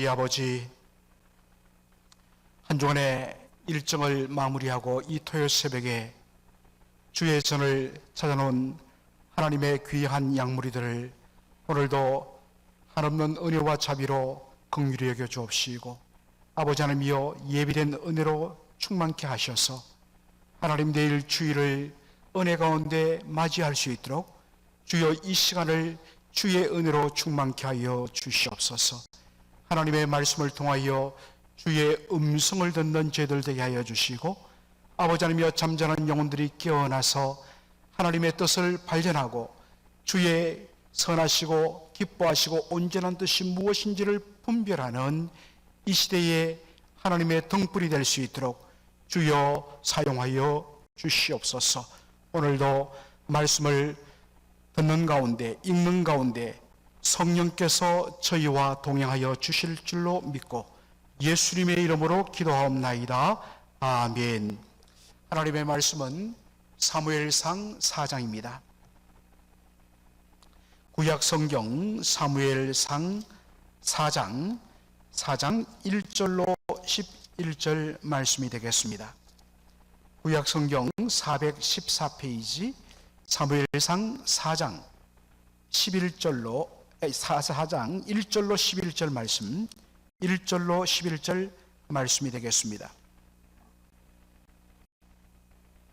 우리 아버지, 한 주간의 일정을 마무리하고 이 토요일 새벽에 주의 전을 찾아놓은 하나님의 귀한 양무리들을 오늘도 한없는 은혜와 자비로 긍휼히 여겨 주옵시고, 아버지 하나님이여 예비된 은혜로 충만케 하셔서 하나님 내일 주일을 은혜 가운데 맞이할 수 있도록 주여 이 시간을 주의 은혜로 충만케 하여 주시옵소서. 하나님의 말씀을 통하여 주의 음성을 듣는 저희들 되게 하여 주시고, 아버지 하나님이여 잠자는 영혼들이 깨어나서 하나님의 뜻을 발견하고 주의 선하시고 기뻐하시고 온전한 뜻이 무엇인지를 분별하는 이 시대에 하나님의 등불이 될 수 있도록 주여 사용하여 주시옵소서. 오늘도 말씀을 듣는 가운데, 읽는 가운데 성령께서 저희와 동행하여 주실 줄로 믿고 예수님의 이름으로 기도하옵나이다. 아멘. 하나님의 말씀은 사무엘상 4장입니다. 구약 성경 사무엘상 4장 1절로 11절 말씀이 되겠습니다. 구약 성경 414페이지 사무엘상 4장 11절로 4장 1절로 11절 말씀, 1절로 11절 말씀이 되겠습니다.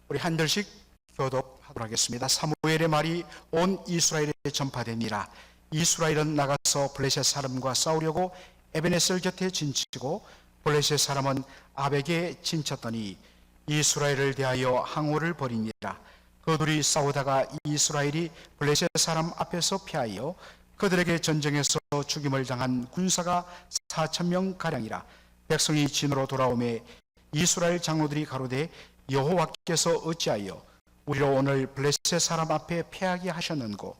우리 한 절씩 교독하도록 하겠습니다. 사무엘의 말이 온 이스라엘에 전파되니라. 이스라엘은 나가서 블레셋 사람과 싸우려고 에베네셀 곁에 진치고 블레셋 사람은 아벡에 진쳤더니 이스라엘을 대하여 항우를 벌이니라. 그들이 싸우다가 이스라엘이 블레셋 사람 앞에서 패하여 그들에게 전쟁에서 죽임을 당한 군사가 4,000명 가량이라. 백성이 진으로 돌아오매 이스라엘 장로들이 가로되 여호와께서 어찌하여 우리를 오늘 블레셋 사람 앞에 패하게 하셨는고,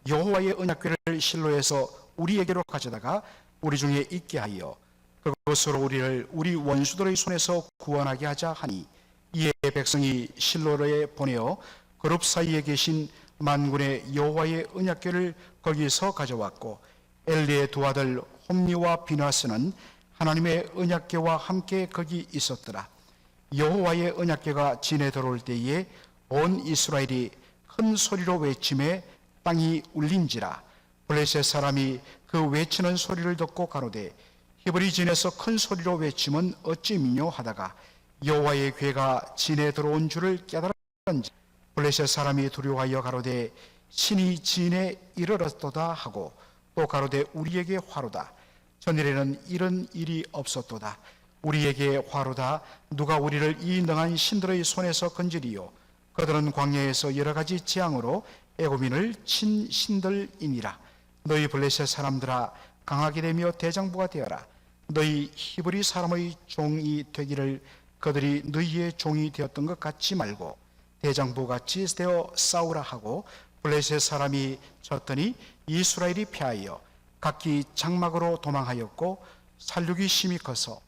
여호와의 언약궤를 실로에서 우리에게로 가져다가 우리 중에 있게 하여 그것으로 우리를 우리 원수들의 손에서 구원하게 하자 하니, 이에 백성이 실로에 보내어 그룹 사이에 계신 만군의 여호와의 언약궤를 거기서 가져왔고, 엘리의 두 아들 홈니와 비나스는 하나님의 언약궤와 함께 거기 있었더라. 여호와의 언약궤가 진에 들어올 때에 온 이스라엘이 큰 소리로 외치매 땅이 울린지라. 블레셋 사람이 그 외치는 소리를 듣고 가로되 히브리 진에서 큰 소리로 외치면 어찌미뇨 하다가 여호와의 궤가 진에 들어온 줄을 깨달았는지 블레셋 사람이 두려워하여 가로되 신이 진에 이르렀도다 하고, 또 가로되 우리에게 화로다. 전일에는 이런 일이 없었도다. 우리에게 화로다. 누가 우리를 이 능한 신들의 손에서 건지리요. 그들은 광야에서 여러 가지 재앙으로 애굽인을 친 신들이니라. 너희 블레셋 사람들아, 강하게 되며 대장부가 되어라. 너희 히브리 사람의 종이 되기를 그들이 너희의 종이 되었던 것 같지 말고 대장부같이 되어 싸우라 하고, 블레셋 사람이 졌더니 이스라엘이 패하여 각기 장막으로 도망하였고, 살육이 심히 커서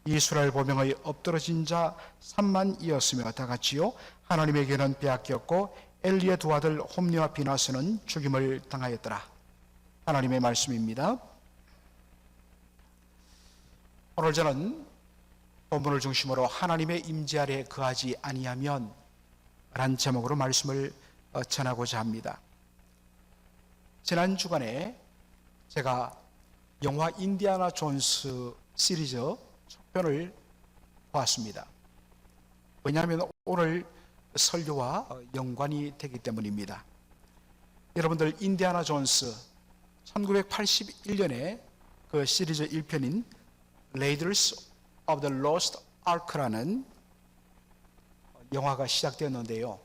이스라엘 보병의 엎드러진 자 3만이었으며 다같이요 하나님에게는 빼앗겼고 엘리의 두 아들 홈니와 비나스는 죽임을 당하였더라. 하나님의 말씀입니다. 오늘 저는 본문을 중심으로 하나님의 임재 아래 거하지 아니하면 라는 제목으로 말씀을 전하고자 합니다. 지난 주간에 제가 영화 인디아나 존스 시리즈 속편을 보았습니다. 왜냐하면 오늘 설교와 연관이 되기 때문입니다. 여러분들 인디아나 존스 1981년에 그 시리즈 1편인 Raiders of the Lost Ark라는 영화가 시작되었는데요.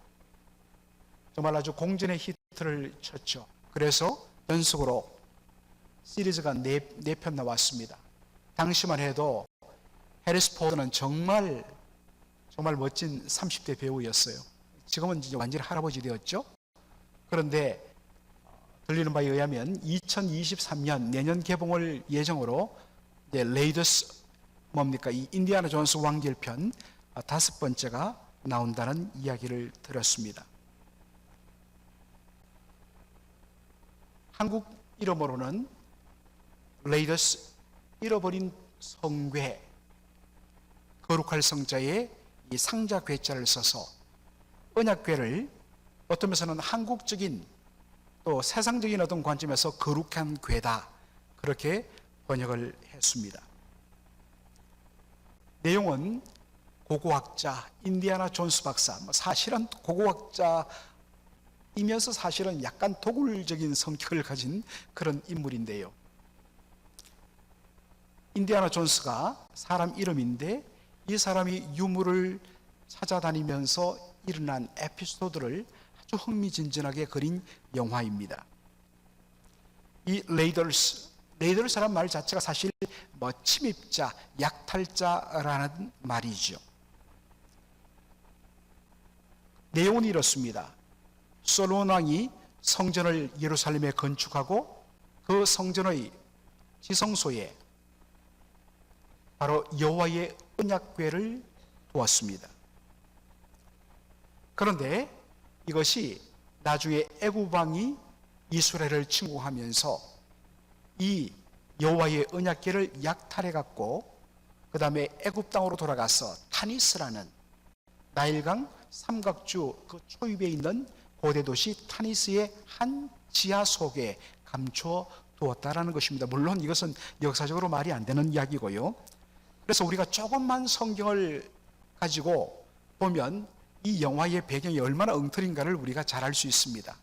정말 아주 공전의 히트를 쳤죠. 그래서 연속으로 시리즈가 4편 나왔습니다. 당시만 해도 해리스 포드는 정말 멋진 30대 배우였어요. 지금은 이제 완전히 할아버지 되었죠. 그런데 들리는 바에 의하면 2023년 내년 개봉을 예정으로 이제 레이더스 이 인디아나 존스 왕길편 5번째가 나온다는 이야기를 들었습니다. 한국 이름으로는 레이더스 잃어버린 성궤, 거룩할 성자에 이 상자 궤자를 써서 언약궤를 어떤 면에서는 한국적인 또 세상적인 어떤 관점에서 거룩한 궤다, 그렇게 번역을 했습니다. 내용은 고고학자 인디아나 존스 박사, 사실은 고고학자이면서 사실은 약간 도굴적인 성격을 가진 그런 인물인데요. 인디아나 존스가 사람 이름인데 이 사람이 유물을 찾아다니면서 일어난 에피소드를 아주 흥미진진하게 그린 영화입니다. 이 레이더스라는 말 자체가 사실 침입자, 약탈자라는 말이죠. 내용은 이렇습니다. 솔로몬 왕이 성전을 예루살렘에 건축하고 그 성전의 지성소에 바로 여호와의 언약궤를 두었습니다. 그런데 이것이 나중에 애굽 왕이 이스라엘을 침공하면서 이 여호와의 언약궤를 약탈해 갖고 그 다음에 애굽 땅으로 돌아가서 타니스라는 나일강 삼각주 그 초입에 있는 고대 도시 타니스의 한 지하 속에 감춰 두었다라는 것입니다. 물론 이것은 역사적으로 말이 안 되는 이야기고요. 그래서 우리가 조금만 성경을 가지고 보면 이 영화의 배경이 얼마나 엉터리인가를 우리가 잘 알 수 있습니다.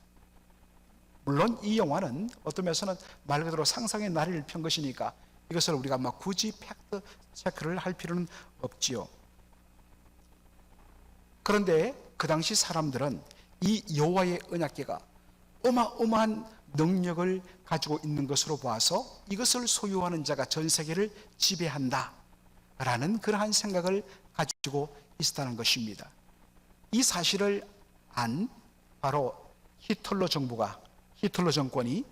물론 이 영화는 어떤 면에서는 말 그대로 상상의 나래를 편 것이니까 이것을 우리가 굳이 팩트 체크를 할 필요는 없지요. 그런데 그 당시 사람들은 이 여호와의 언약궤가 어마어마한 능력을 가지고 있는 것으로 보아서 이것을 소유하는 자가 전 세계를 지배한다 라는 그러한 생각을 가지고 있었다는 것입니다. 이 사실을 안 바로 히틀러 정권이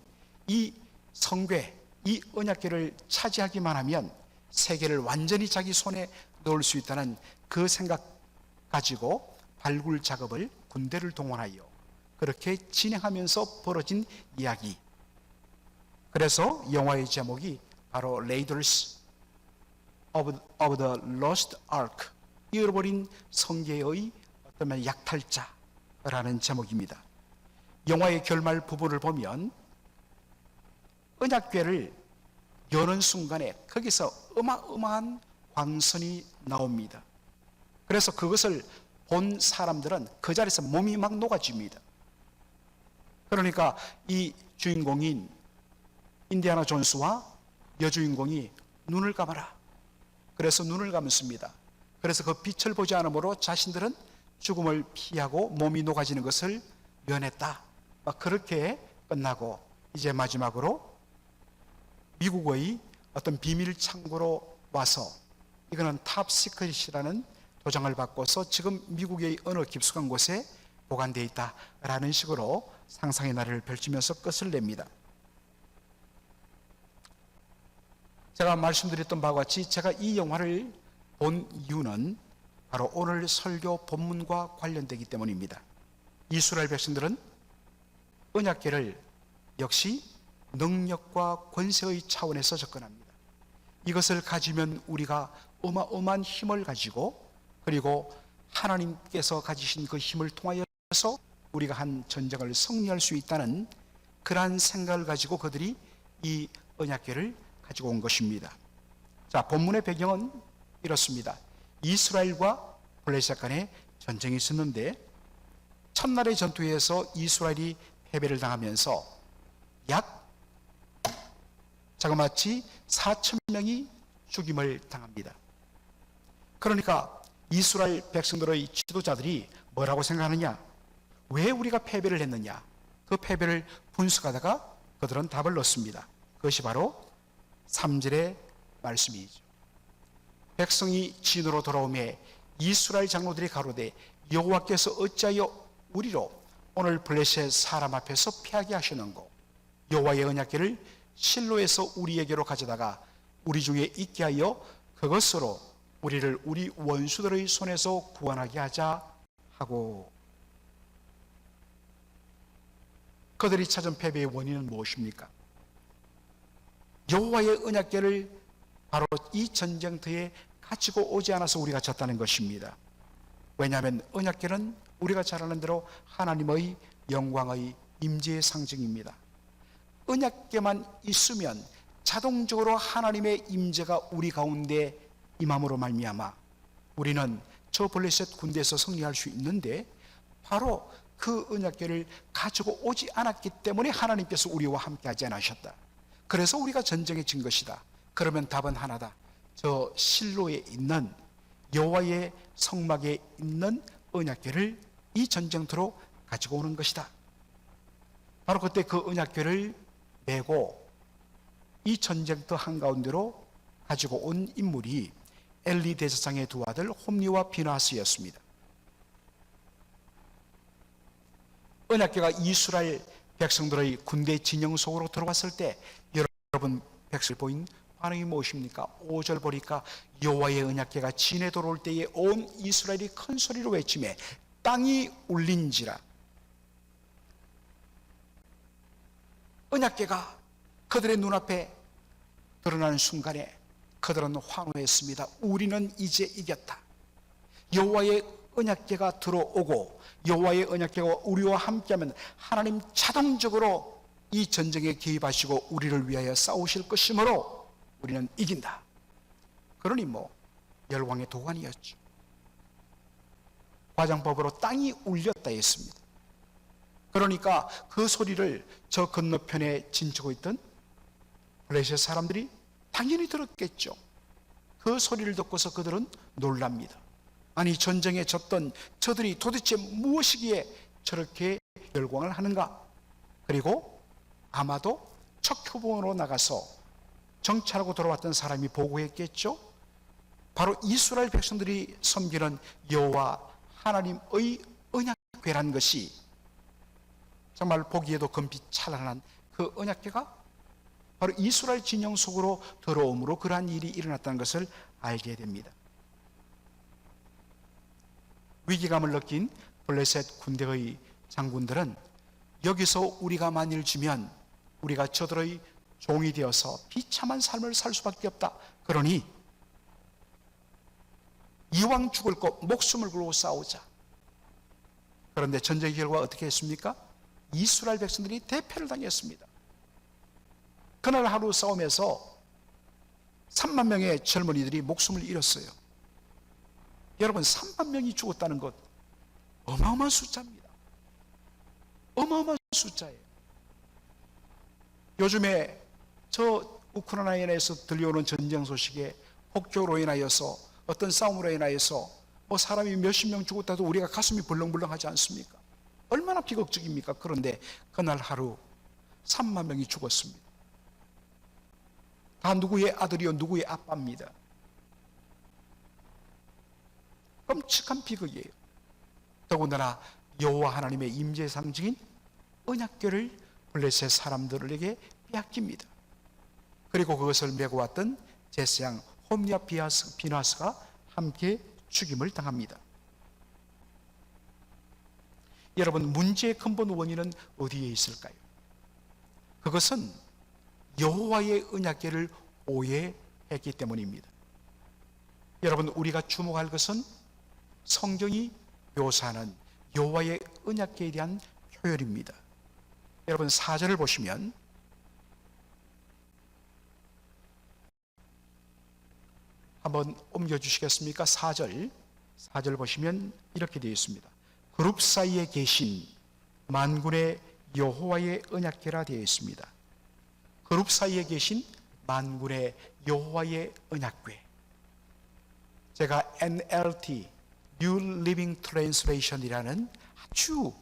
이 성궤, 이 언약궤를 차지하기만 하면 세계를 완전히 자기 손에 넣을 수 있다는 그 생각 가지고 발굴 작업을 군대를 동원하여 그렇게 진행하면서 벌어진 이야기. 그래서 영화의 제목이 바로 Raiders of the Lost Ark, 잃어버린 성궤의 어떤 약탈자라는 제목입니다. 영화의 결말 부분을 보면 언약궤를 여는 순간에 거기서 어마어마한 광선이 나옵니다. 그래서 그것을 본 사람들은 그 자리에서 몸이 막 녹아집니다. 그러니까 이 주인공인 인디아나 존스와 여주인공이 눈을 감아라. 그래서 눈을 감습니다. 그래서 그 빛을 보지 않으므로 자신들은 죽음을 피하고 몸이 녹아지는 것을 면했다. 그렇게 끝나고 이제 마지막으로 미국의 어떤 비밀 창고로 와서 이거는 탑시크릿이라는 도장을 바꿔서 지금 미국의 어느 깊숙한 곳에 보관되어 있다라는 식으로 상상의 나래를 펼치면서 끝을 냅니다. 제가 말씀드렸던 바와 같이 제가 이 영화를 본 이유는 바로 오늘 설교 본문과 관련되기 때문입니다. 이스라엘 백성들은 언약궤를 역시 능력과 권세의 차원에서 접근합니다. 이것을 가지면 우리가 어마어마한 힘을 가지고 그리고 하나님께서 가지신 그 힘을 통하여서 우리가 한 전쟁을 승리할 수 있다는 그러한 생각을 가지고 그들이 이 언약궤를 가지고 온 것입니다. 자, 본문의 배경은 이렇습니다. 이스라엘과 블레셋 간의 전쟁이 있었는데 첫날의 전투에서 이스라엘이 패배를 당하면서 약 자그마치 4,000명이 죽임을 당합니다. 그러니까 이스라엘 백성들의 지도자들이 뭐라고 생각하느냐? 왜 우리가 패배를 했느냐? 그 패배를 분석하다가 그들은 답을 넣습니다. 그것이 바로 3절의 말씀이죠. 백성이 진으로 돌아오매 이스라엘 장로들이 가로되 여호와께서 어찌하여 우리로 오늘 블레셋 사람 앞에서 피하게 하시는고 여호와의 언약궤를 실로에서 우리에게로 가져다가 우리 중에 있게 하여 그것으로 우리를 우리 원수들의 손에서 구원하게 하자 하고. 그들이 찾은 패배의 원인은 무엇입니까? 여호와의 언약궤를 바로 이 전쟁터에 가지고 오지 않아서 우리가 졌다는 것입니다. 왜냐하면 언약궤는 우리가 잘 아는 대로 하나님의 영광의 임재의 상징입니다. 언약궤만 있으면 자동적으로 하나님의 임재가 우리 가운데 임함으로 말미암아 우리는 저 블레셋 군대에서 승리할 수 있는데, 바로 그 언약궤를 가지고 오지 않았기 때문에 하나님께서 우리와 함께하지 않으셨다. 그래서 우리가 전쟁에 진 것이다. 그러면 답은 하나다. 저 실로에 있는 여호와의 성막에 있는 언약궤를 이 전쟁터로 가지고 오는 것이다. 바로 그때 그 언약궤를 메고 이 전쟁터 한가운데로 가지고 온 인물이 엘리 대제사장의 두 아들 홈리와 비나스였습니다. 언약궤가 이스라엘 백성들의 군대 진영 속으로 들어왔을 때 여러분 백성을 보인 반응이 무엇입니까? 5절 보니까 여호와의 언약궤가 진에 들어올 때에 온 이스라엘이 큰 소리로 외치매 땅이 울린지라. 언약궤가 그들의 눈앞에 드러나는 순간에 그들은 환호했습니다. 우리는 이제 이겼다. 여호와의 언약궤가 들어오고 여호와의 언약궤가 우리와 함께하면 하나님 자동적으로 이 전쟁에 개입하시고 우리를 위하여 싸우실 것이므로 우리는 이긴다. 그러니 열왕의 도관이었죠. 과장법으로 땅이 울렸다 했습니다. 그러니까 그 소리를 저 건너편에 진치고 있던 블레셋 사람들이 당연히 들었겠죠. 그 소리를 듣고서 그들은 놀랍니다. 아니, 전쟁에 졌던 저들이 도대체 무엇이기에 저렇게 열광을 하는가? 그리고 아마도 척표본으로 나가서 정찰하고 돌아왔던 사람이 보고했겠죠. 바로 이스라엘 백성들이 섬기는 여호와 하나님의 언약궤란 것이 정말 보기에도 금빛 찬란한 그 언약궤가 바로 이스라엘 진영 속으로 들어옴으로 그러한 일이 일어났다는 것을 알게 됩니다. 위기감을 느낀 블레셋 군대의 장군들은 여기서 우리가 만일 지면 우리가 저들의 종이 되어서 비참한 삶을 살 수밖에 없다. 그러니 이왕 죽을 것 목숨을 걸고 싸우자. 그런데 전쟁 결과 어떻게 했습니까? 이스라엘 백성들이 대패를 당했습니다. 그날 하루 싸움에서 3만 명의 젊은이들이 목숨을 잃었어요. 여러분, 3만 명이 죽었다는 것 어마어마한 숫자입니다. 어마어마한 숫자예요. 요즘에 저 우크라이나에서 들려오는 전쟁 소식에 폭격으로 인하여서 어떤 싸움으로 인하여서 사람이 몇십 명 죽었다도 우리가 가슴이 벌렁벌렁하지 않습니까? 얼마나 비극적입니까? 그런데 그날 하루 3만 명이 죽었습니다. 다 누구의 아들이요 누구의 아빠입니다. 끔찍한 비극이에요. 더군다나 여호와 하나님의 임재 상징인 언약궤를 블레셋 사람들에게 빼앗깁니다. 그리고 그것을 메고 왔던 제사장 홈리와 비나스가 함께 죽임을 당합니다. 여러분, 문제의 근본 원인은 어디에 있을까요? 그것은 여호와의 언약궤를 오해했기 때문입니다. 여러분, 우리가 주목할 것은 성경이 묘사하는 여호와의 언약궤에 대한 표현입니다. 여러분, 4절을 보시면 한번 옮겨주시겠습니까? 4절 보시면 이렇게 되어 있습니다. 그룹 사이에 계신 만군의 여호와의 언약궤라 되어 있습니다. 그룹 사이에 계신 만군의 여호와의 언약궤. 제가 NLT, New Living Translation이라는 아주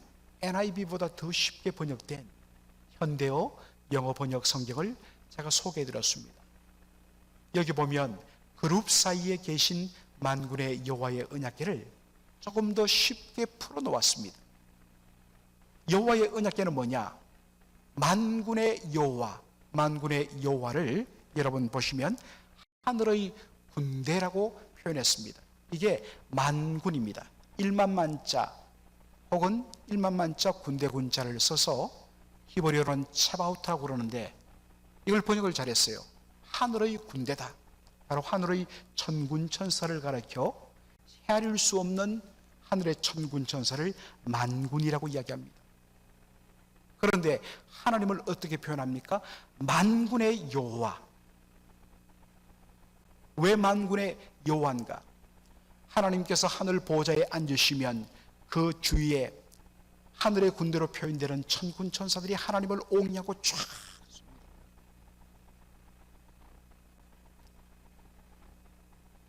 NIV보다 더 쉽게 번역된 현대어 영어 번역 성경을 제가 소개해 드렸습니다. 여기 보면 그룹 사이에 계신 만군의 여호와의 언약궤를 조금 더 쉽게 풀어놓았습니다. 여호와의 언약궤는 뭐냐? 만군의 여호와, 만군의 여호와를 여러분 보시면 하늘의 군대라고 표현했습니다. 이게 만군입니다. 1만 만자 혹은 1만 만자 군대 군자를 써서 히브리어로는 체바우트라고 그러는데 이걸 번역을 잘했어요. 하늘의 군대다. 바로 하늘의 천군 천사를 가리켜 헤아릴 수 없는 하늘의 천군 천사를 만군이라고 이야기합니다. 그런데 하나님을 어떻게 표현합니까? 만군의 여호와. 왜 만군의 여호와인가? 하나님께서 하늘 보좌에 앉으시면 그 주위에 하늘의 군대로 표현되는 천군 천사들이 하나님을 옹이하고 쫙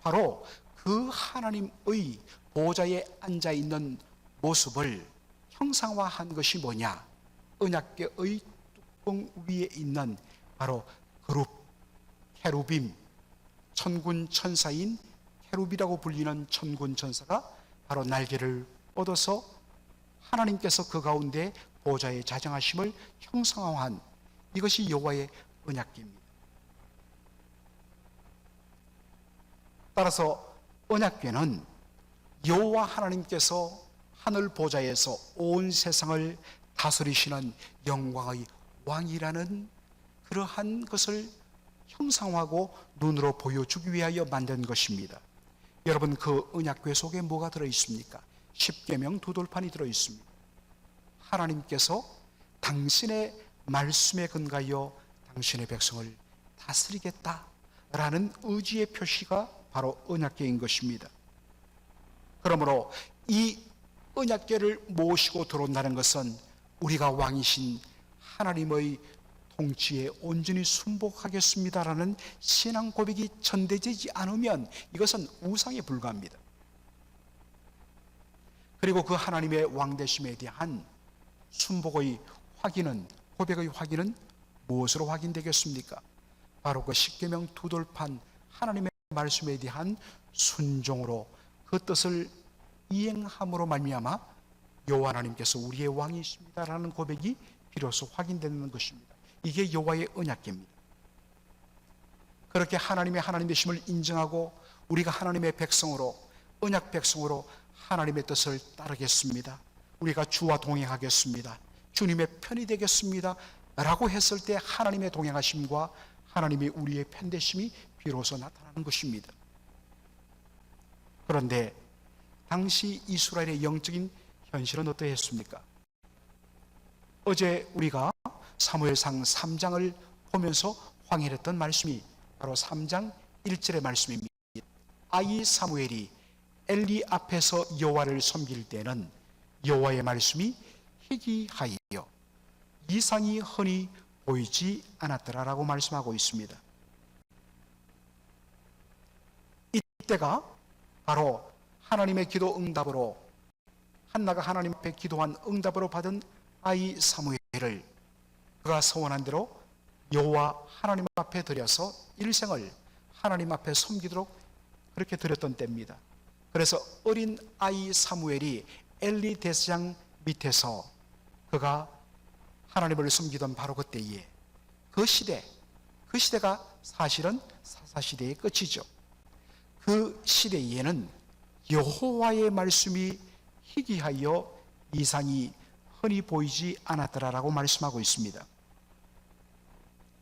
바로 그 하나님의 보좌에 앉아 있는 모습을 형상화한 것이 뭐냐? 언약궤의 뚜껑 위에 있는 바로 그룹, 케루빔, 천군 천사인 케루비라고 불리는 천군 천사가 바로 날개를 뻗어서 하나님께서 그 가운데 보좌에 자정하심을 형상화한 이것이 여호와의 언약궤입니다. 따라서 언약궤는 여호와 하나님께서 하늘 보좌에서 온 세상을 다스리시는 영광의 왕이라는 그러한 것을 형상화하고 눈으로 보여주기 위하여 만든 것입니다. 여러분, 그 언약궤 속에 뭐가 들어있습니까? 십계명 두 돌판이 들어있습니다. 하나님께서 당신의 말씀에 근거하여 당신의 백성을 다스리겠다라는 의지의 표시가 바로 언약궤인 것입니다. 그러므로 이 언약궤를 모시고 들어온다는 것은 우리가 왕이신 하나님의 통치에 온전히 순복하겠습니다라는 신앙 고백이 전되지 않으면 이것은 우상에 불과합니다. 그리고 그 하나님의 왕되심에 대한 순복의 확인은, 고백의 확인은 무엇으로 확인되겠습니까? 바로 그 십계명 두 돌판 하나님의 말씀에 대한 순종으로 그 뜻을 이행함으로 말미암아 여호와 하나님께서 우리의 왕이십니다라는 고백이 비로소 확인되는 것입니다. 이게 여호와의 언약궤입니다. 그렇게 하나님의 하나님 되심을 인정하고 우리가 하나님의 백성으로, 언약 백성으로 하나님의 뜻을 따르겠습니다, 우리가 주와 동행하겠습니다, 주님의 편이 되겠습니다 라고 했을 때 하나님의 동행하심과 하나님이 우리의 편되심이 비로소 나타나는 것입니다. 그런데 당시 이스라엘의 영적인 현실은 어떠했습니까? 어제 우리가 사무엘상 3장을 보면서 확인했던 말씀이 바로 3장 1절의 말씀입니다. 아이 사무엘이 엘리 앞에서 여호와를 섬길 때는 여호와의 말씀이 희귀하여 이상이 흔히 보이지 않았더라라고 말씀하고 있습니다. 이때가 바로 하나님의 기도 응답으로, 한나가 하나님 앞에 기도한 응답으로 받은 아이 사무엘을 그가 서원한 대로 여호와 하나님 앞에 드려서 일생을 하나님 앞에 섬기도록 그렇게 드렸던 때입니다. 그래서 어린 아이 사무엘이 엘리 대제사장 밑에서 그가 하나님을 섬기던 바로 그때에 그 시대가 사실은 사사시대의 끝이죠. 그 시대에는 여호와의 말씀이 희귀하여 이상이 흔히 보이지 않았더라라고 말씀하고 있습니다.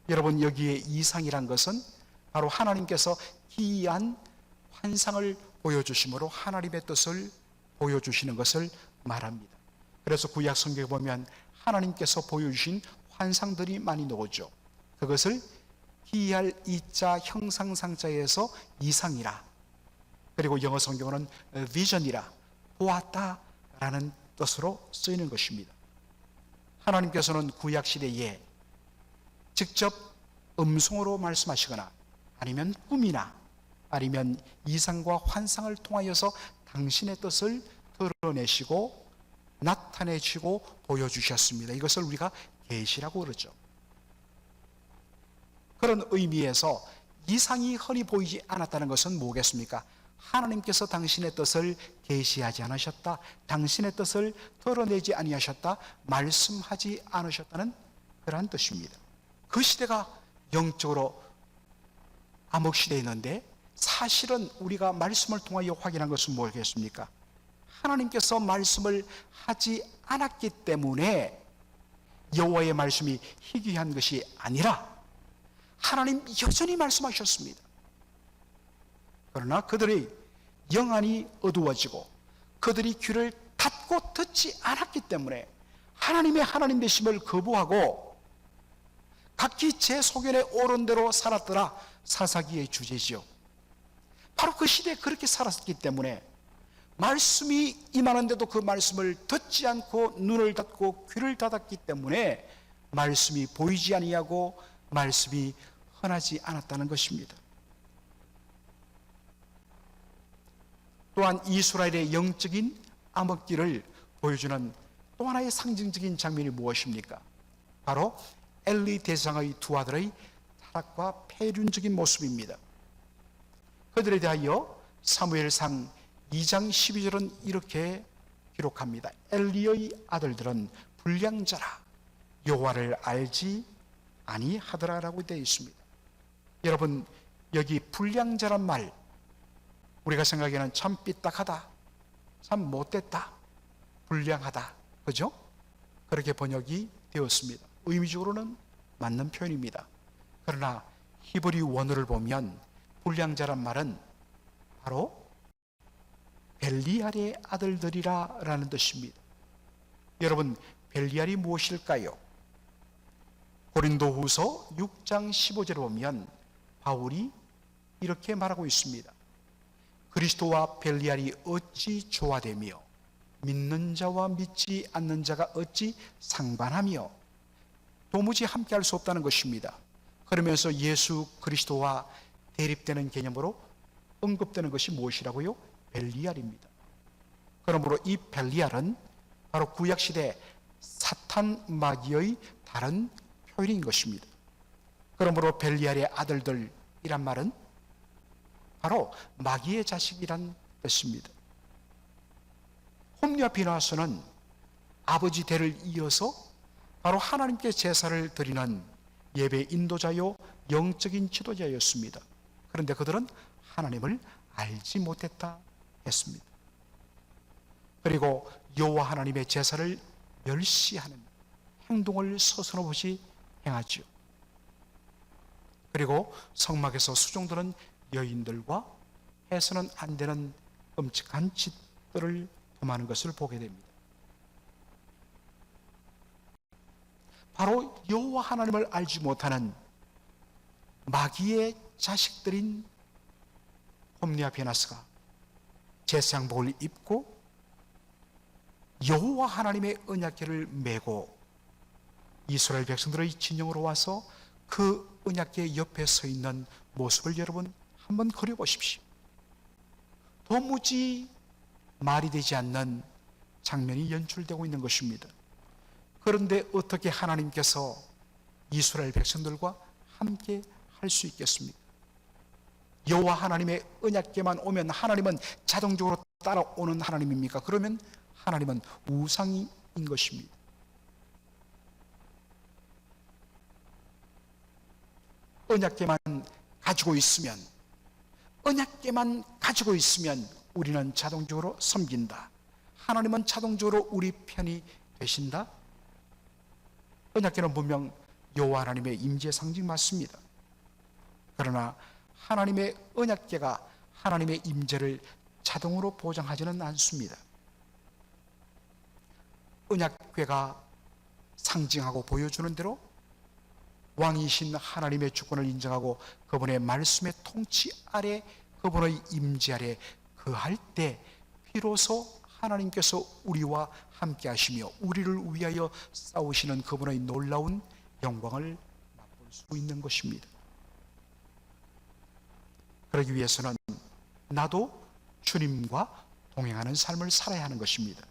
여러분, 여기에 이상이란 것은 바로 하나님께서 기이한 환상을 보여주심으로 하나님의 뜻을 보여주시는 것을 말합니다. 그래서 구약 성경에 보면 하나님께서 보여주신 환상들이 많이 나오죠. 그것을 기이할 이자 형상상자에서 이상이라, 그리고 영어 성경은 vision이라, 보았다라는 뜻으로 쓰이는 것입니다. 하나님께서는 구약 시대에 직접 음성으로 말씀하시거나 아니면 꿈이나 아니면 이상과 환상을 통하여서 당신의 뜻을 드러내시고 나타내시고 보여주셨습니다. 이것을 우리가 계시라고 그러죠. 그런 의미에서 이상이 흔히 보이지 않았다는 것은 뭐겠습니까? 하나님께서 당신의 뜻을 계시하지 않으셨다, 당신의 뜻을 드러내지 아니하셨다, 말씀하지 않으셨다는 그러한 뜻입니다. 그 시대가 영적으로 암흑시대에 있는데 사실은 우리가 말씀을 통하여 확인한 것은 뭐겠습니까? 하나님께서 말씀을 하지 않았기 때문에 여호와의 말씀이 희귀한 것이 아니라 하나님 여전히 말씀하셨습니다. 그러나 그들의 영안이 어두워지고 그들이 귀를 닫고 듣지 않았기 때문에 하나님의 하나님 되심을 거부하고 각기 제 소견에 옳은 대로 살았더라 사사기의 주제지요. 바로 그 시대에 그렇게 살았기 때문에 말씀이 임하는데도 그 말씀을 듣지 않고 눈을 닫고 귀를 닫았기 때문에 말씀이 보이지 아니하고 말씀이 흔하지 않았다는 것입니다. 또한 이스라엘의 영적인 암흑기를 보여주는 또 하나의 상징적인 장면이 무엇입니까? 바로 엘리 대장의 두 아들의 타락과 폐륜적인 모습입니다. 그들에 대하여 사무엘상 2장 12절은 이렇게 기록합니다. 엘리의 아들들은 불량자라 여호와를 알지 아니하더라라고 되어 있습니다. 여러분, 여기 불량자란 말 우리가 생각하기에는 참 삐딱하다, 참 못됐다, 불량하다, 그죠? 그렇게 번역이 되었습니다. 의미적으로는 맞는 표현입니다. 그러나 히브리 원어를 보면 불량자란 말은 바로 벨리알의 아들들이라 라는 뜻입니다. 여러분, 벨리알이 무엇일까요? 고린도후서 6장 15절에 보면 바울이 이렇게 말하고 있습니다. 그리스도와 벨리알이 어찌 조화되며 믿는 자와 믿지 않는 자가 어찌 상반하며 도무지 함께할 수 없다는 것입니다. 그러면서 예수 그리스도와 대립되는 개념으로 언급되는 것이 무엇이라고요? 벨리알입니다. 그러므로 이 벨리알은 바로 구약시대 사탄 마귀의 다른 표현인 것입니다. 그러므로 벨리알의 아들들이란 말은 바로 마귀의 자식이란 뜻입니다. 홈리와 비나하스는 아버지 대를 이어서 바로 하나님께 제사를 드리는 예배 인도자요 영적인 지도자였습니다. 그런데 그들은 하나님을 알지 못했다 했습니다. 그리고 여호와 하나님의 제사를 멸시하는 행동을 서슴없이 행하지요. 그리고 성막에서 수종드는 여인들과 해서는 안 되는 끔찍한 짓들을 범하는 것을 보게 됩니다. 바로 여호와 하나님을 알지 못하는 마귀의 자식들인 홈리와 비나스가 제사장복을 입고 여호와 하나님의 언약궤를 메고 이스라엘 백성들의 진영으로 와서 그 언약궤 옆에 서 있는 모습을 여러분 한번 그려보십시오. 도무지 말이 되지 않는 장면이 연출되고 있는 것입니다. 그런데 어떻게 하나님께서 이스라엘 백성들과 함께 할 수 있겠습니까? 여호와 하나님의 언약궤만 오면 하나님은 자동적으로 따라오는 하나님입니까? 그러면 하나님은 우상인 것입니다. 언약궤만 가지고 있으면 우리는 자동적으로 섬긴다. 하나님은 자동적으로 우리 편이 되신다. 언약궤는 분명 여호와 하나님의 임재 상징 맞습니다. 그러나 하나님의 언약궤가 하나님의 임재를 자동으로 보장하지는 않습니다. 언약궤가 상징하고 보여주는 대로 왕이신 하나님의 주권을 인정하고 그분의 말씀의 통치 아래, 그분의 임재 아래 거할 때 비로소 하나님께서 우리와 함께 하시며 우리를 위하여 싸우시는 그분의 놀라운 영광을 맛볼 수 있는 것입니다. 그러기 위해서는 나도 주님과 동행하는 삶을 살아야 하는 것입니다.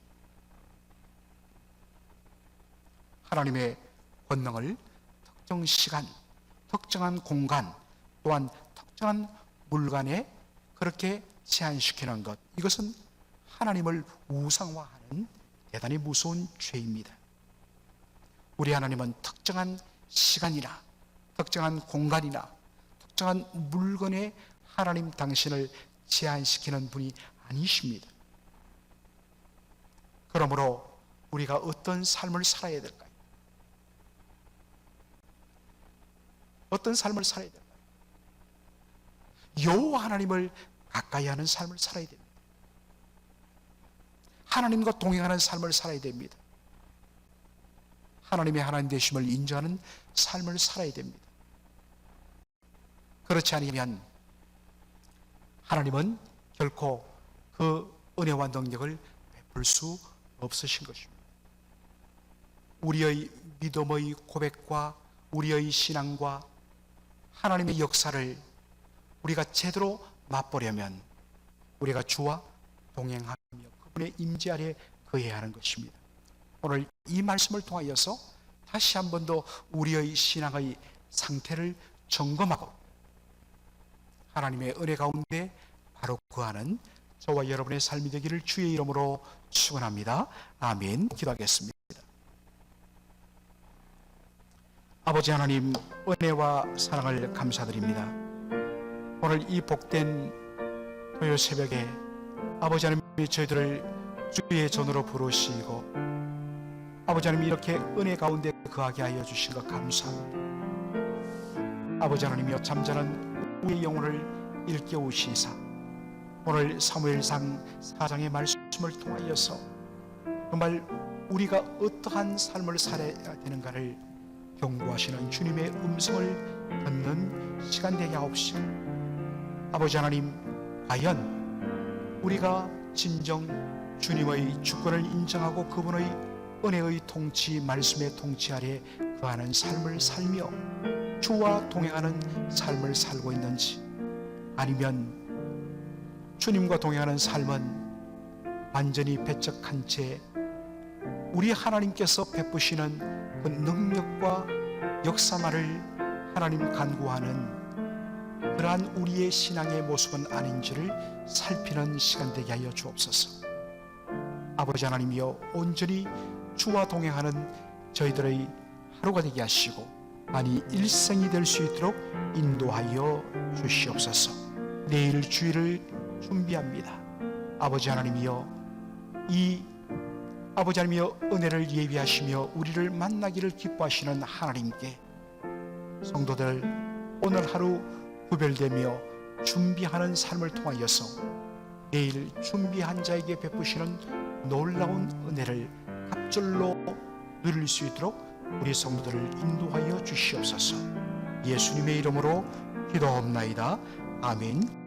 하나님의 권능을 특정 시간, 특정한 공간, 또한 특정한 물건에 그렇게 제한시키는 것, 이것은 하나님을 우상화하는 대단히 무서운 죄입니다. 우리 하나님은 특정한 시간이나 특정한 공간이나 특정한 물건에 하나님 당신을 제한시키는 분이 아니십니다. 그러므로 우리가 어떤 삶을 살아야 될까요? 어떤 삶을 살아야 될까요? 여호와 하나님을 가까이 하는 삶을 살아야 됩니다. 하나님과 동행하는 삶을 살아야 됩니다. 하나님의 하나님 되심을 인정하는 삶을 살아야 됩니다. 그렇지 않으면 하나님은 결코 그 은혜와 능력을 베풀 수 없으신 것입니다. 우리의 믿음의 고백과 우리의 신앙과 하나님의 역사를 우리가 제대로 맛보려면 우리가 주와 동행하며 그분의 임재 아래 거해야 하는 것입니다. 오늘 이 말씀을 통하여서 다시 한 번 더 우리의 신앙의 상태를 점검하고 하나님의 은혜 가운데 바로 거하는 저와 여러분의 삶이 되기를 주의 이름으로 축원합니다. 아멘. 기도하겠습니다. 아버지 하나님, 은혜와 사랑을 감사드립니다. 오늘 이 복된 토요일 새벽에 아버지 하나님이 저희들을 주의 전으로 부르시고 아버지 하나님 이렇게 은혜 가운데 거하게 하여 주신 것 감사합니다. 아버지 하나님이여 잠자는 우리의 영혼을 일깨우시사 오늘 사무엘상 4장의 말씀을 통하여서 정말 우리가 어떠한 삶을 살아야 되는가를 경고하시는 주님의 음성을 듣는 시간 되게 하옵시고 아버지 하나님, 과연 우리가 진정 주님의 주권을 인정하고 그분의 은혜의 통치, 말씀의 통치 아래 거하는 삶을 살며 주와 동행하는 삶을 살고 있는지, 아니면 주님과 동행하는 삶은 완전히 배척한 채 우리 하나님께서 베푸시는 그 능력과 역사만을 하나님 간구하는 그러한 우리의 신앙의 모습은 아닌지를 살피는 시간 되게 하여 주옵소서. 아버지 하나님이여 온전히 주와 동행하는 저희들의 하루가 되게 하시고 아니 일생이 될 수 있도록 인도하여 주시옵소서. 내일 주일을 준비합니다. 아버지 하나님이여 이 아버지 하나님이여 은혜를 예비하시며 우리를 만나기를 기뻐하시는 하나님께 성도들 오늘 하루 구별되며 준비하는 삶을 통하여서 내일 준비한 자에게 베푸시는 놀라운 은혜를 갑절로 누릴 수 있도록 우리 성도들을 인도하여 주시옵소서. 예수님의 이름으로 기도하옵나이다. 아멘.